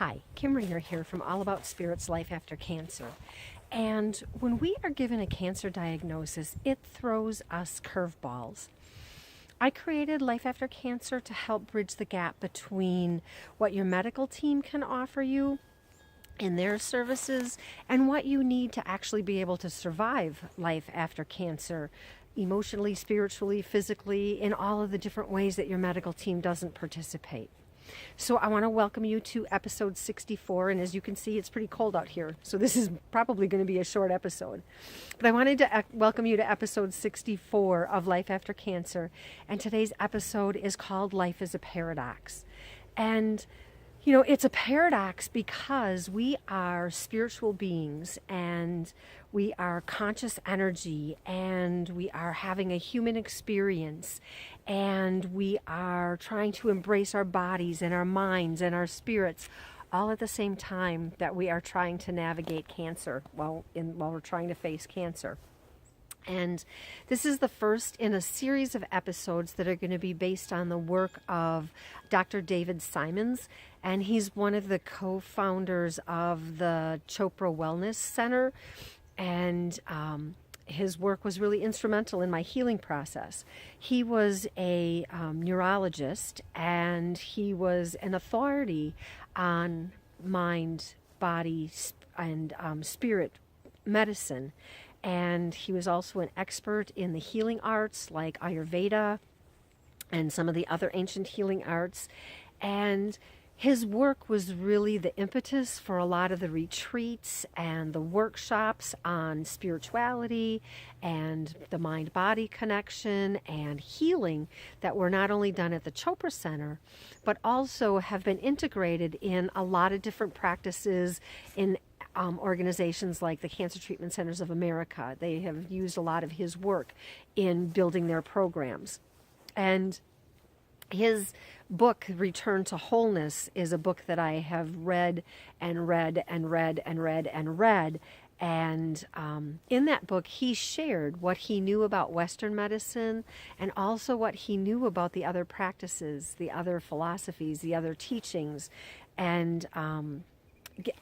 Hi, Kim Ringer here from All About Spirits Life After Cancer. And when we are given a cancer diagnosis, it throws us curveballs. I created Life After Cancer to help bridge the gap between what your medical team can offer you in their services and what you need to actually be able to survive life after cancer, emotionally, spiritually, physically, in all of the different ways that your medical team doesn't participate. So I want to welcome you to episode 64, and as you can see, it's pretty cold out here, so this is probably going to be a short episode. But I wanted to welcome you to episode 64 of Life After Cancer, and today's episode is called Life is a Paradox. And you know, it's a paradox because we are spiritual beings and we are conscious energy and we are having a human experience and we are trying to embrace our bodies and our minds and our spirits all at the same time that we are trying to navigate cancer while we're trying to face cancer. And this is the first in a series of episodes that are going to be based on the work of Dr. David Simons, and he's one of the co-founders of the Chopra Wellness Center, and his work was really instrumental in my healing process. He was a neurologist, and he was an authority on mind, body, and spirit medicine. And he was also an expert in the healing arts like Ayurveda and some of the other ancient healing arts. And his work was really the impetus for a lot of the retreats and the workshops on spirituality and the mind-body connection and healing that were not only done at the Chopra Center, but also have been integrated in a lot of different practices in organizations like the Cancer Treatment Centers of America. They have used a lot of his work in building their programs. And his book, Return to Wholeness, is a book that I have read and read and read and read and read. And in that book, he shared what he knew about Western medicine and also what he knew about the other practices, the other philosophies, the other teachings, and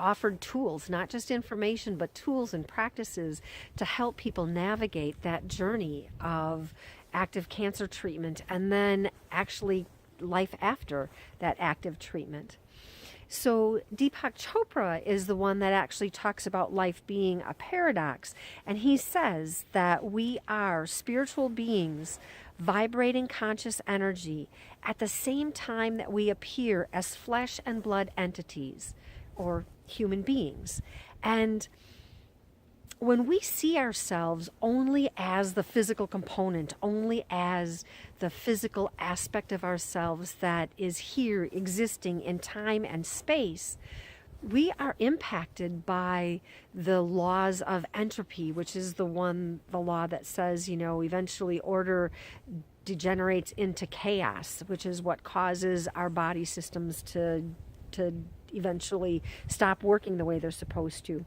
offered tools, not just information, but tools and practices to help people navigate that journey of active cancer treatment and then actually life after that active treatment. So Deepak Chopra is the one that actually talks about life being a paradox, and he says that we are spiritual beings vibrating conscious energy at the same time that we appear as flesh and blood entities or human beings. And when we see ourselves only as the physical component, only as the physical aspect of ourselves that is here existing in time and space, we are impacted by the laws of entropy, which is the law that says, eventually order degenerates into chaos, which is what causes our body systems to eventually stop working the way they're supposed to,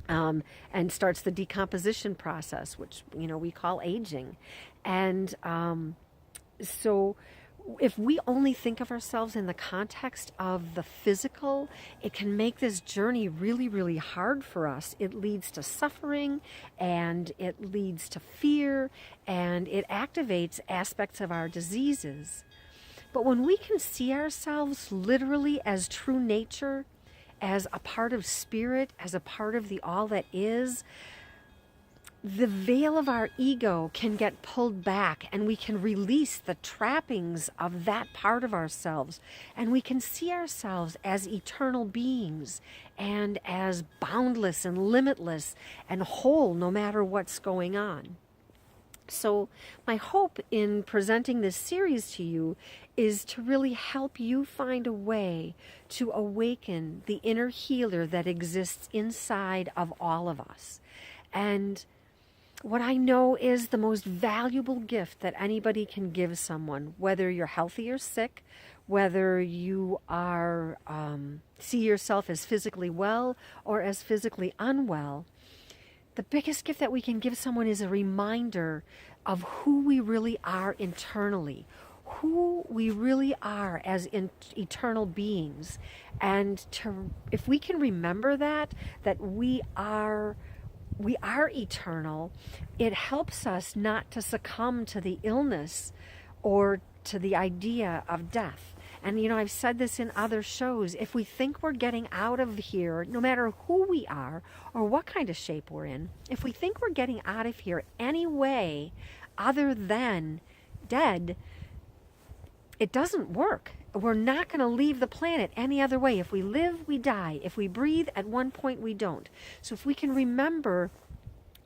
and starts the decomposition process, which we call aging. And so if we only think of ourselves in the context of the physical, it can make this journey really, really hard for us. It leads to suffering, and it leads to fear, and it activates aspects of our diseases. But when we can see ourselves literally as true nature, as a part of spirit, as a part of the all that is, the veil of our ego can get pulled back and we can release the trappings of that part of ourselves. And we can see ourselves as eternal beings and as boundless and limitless and whole no matter what's going on. So my hope in presenting this series to you is to really help you find a way to awaken the inner healer that exists inside of all of us. And what I know is the most valuable gift that anybody can give someone, whether you're healthy or sick, whether you are see yourself as physically well or as physically unwell, the biggest gift that we can give someone is a reminder of who we really are internally, who we really are as eternal beings. And if we can remember that we are eternal, it helps us not to succumb to the illness or to the idea of death. And, I've said this in other shows. If we think we're getting out of here, no matter who we are or what kind of shape we're in, if we think we're getting out of here any way other than dead, it doesn't work. We're not going to leave the planet any other way. If we live, we die. If we breathe, at one point we don't. So if we can remember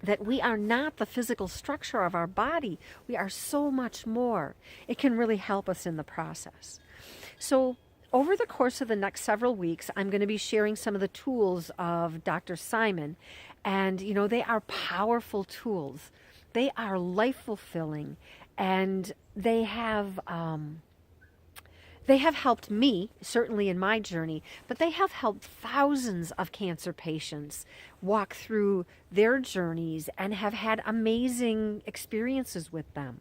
that we are not the physical structure of our body, we are so much more, it can really help us in the process. So over the course of the next several weeks, I'm going to be sharing some of the tools of Dr. Simon. And, they are powerful tools. They are life-fulfilling. And they have helped me, certainly in my journey, but they have helped thousands of cancer patients walk through their journeys and have had amazing experiences with them.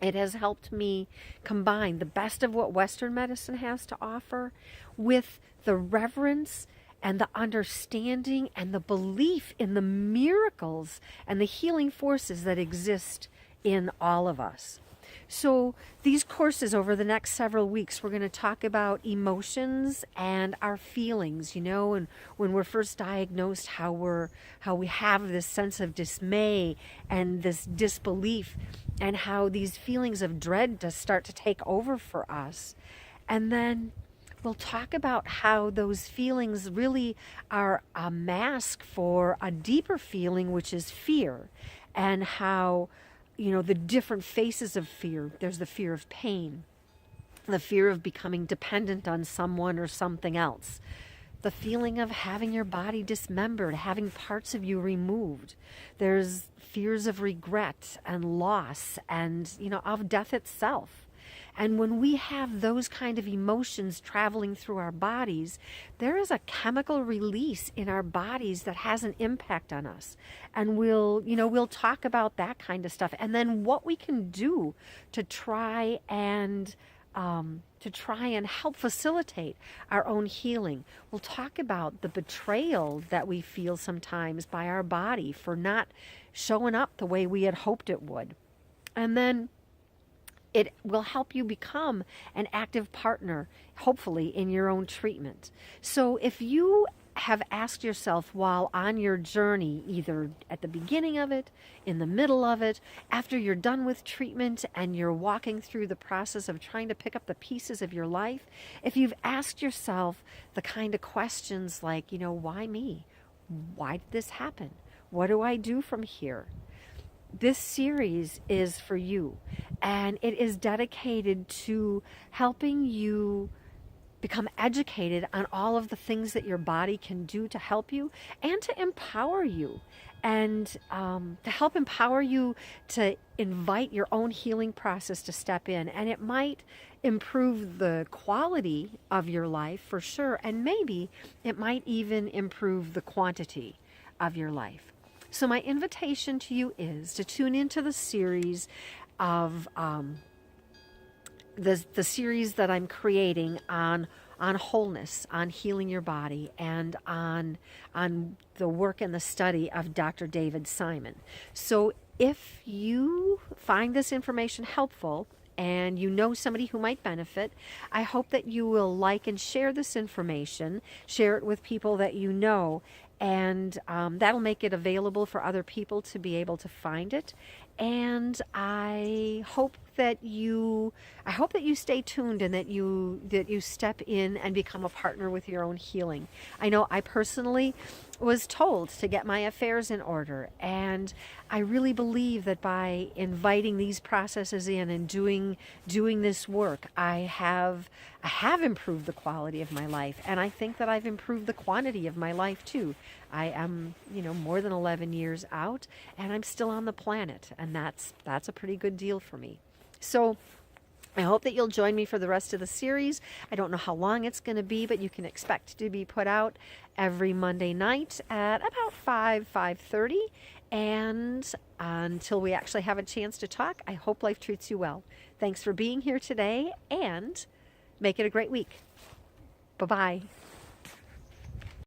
It has helped me combine the best of what Western medicine has to offer with the reverence and the understanding and the belief in the miracles and the healing forces that exist in all of us. So these courses over the next several weeks, we're going to talk about emotions and our feelings, and when we're first diagnosed, how we have this sense of dismay and this disbelief, and how these feelings of dread just start to take over for us. And then we'll talk about how those feelings really are a mask for a deeper feeling, which is fear, and how the different faces of fear. There's the fear of pain, the fear of becoming dependent on someone or something else, the feeling of having your body dismembered, having parts of you removed. There's fears of regret and loss and, of death itself. And when we have those kind of emotions traveling through our bodies, there is a chemical release in our bodies that has an impact on us. And we'll talk about that kind of stuff. And then what we can do to try and help facilitate our own healing. We'll talk about the betrayal that we feel sometimes by our body for not showing up the way we had hoped it would. And then it will help you become an active partner, hopefully, in your own treatment. So if you have asked yourself while on your journey, either at the beginning of it, in the middle of it, after you're done with treatment and you're walking through the process of trying to pick up the pieces of your life, if you've asked yourself the kind of questions like, why me? Why did this happen? What do I do from here? This series is for you, and it is dedicated to helping you become educated on all of the things that your body can do to help you and to empower you, and to help empower you to invite your own healing process to step in. And it might improve the quality of your life for sure, and maybe it might even improve the quantity of your life. So my invitation to you is to tune into the series of the series that I'm creating on wholeness, on healing your body, and on the work and the study of Dr. David Simon. So if you find this information helpful and you know somebody who might benefit, I hope that you will like and share this information, share it with people that you know, and that'll make it available for other people to be able to find it. And I hope that you stay tuned, and that you step in and become a partner with your own healing. I know I personally was told to get my affairs in order, and I really believe that by inviting these processes in and doing this work, I have improved the quality of my life, and I think that I've improved the quantity of my life too. I am, more than 11 years out, and I'm still on the planet, and that's a pretty good deal for me. So I hope that you'll join me for the rest of the series. I don't know how long it's going to be, but you can expect to be put out every Monday night at about 5:30. And until we actually have a chance to talk, I hope life treats you well. Thanks for being here today, and make it a great week. Bye-bye.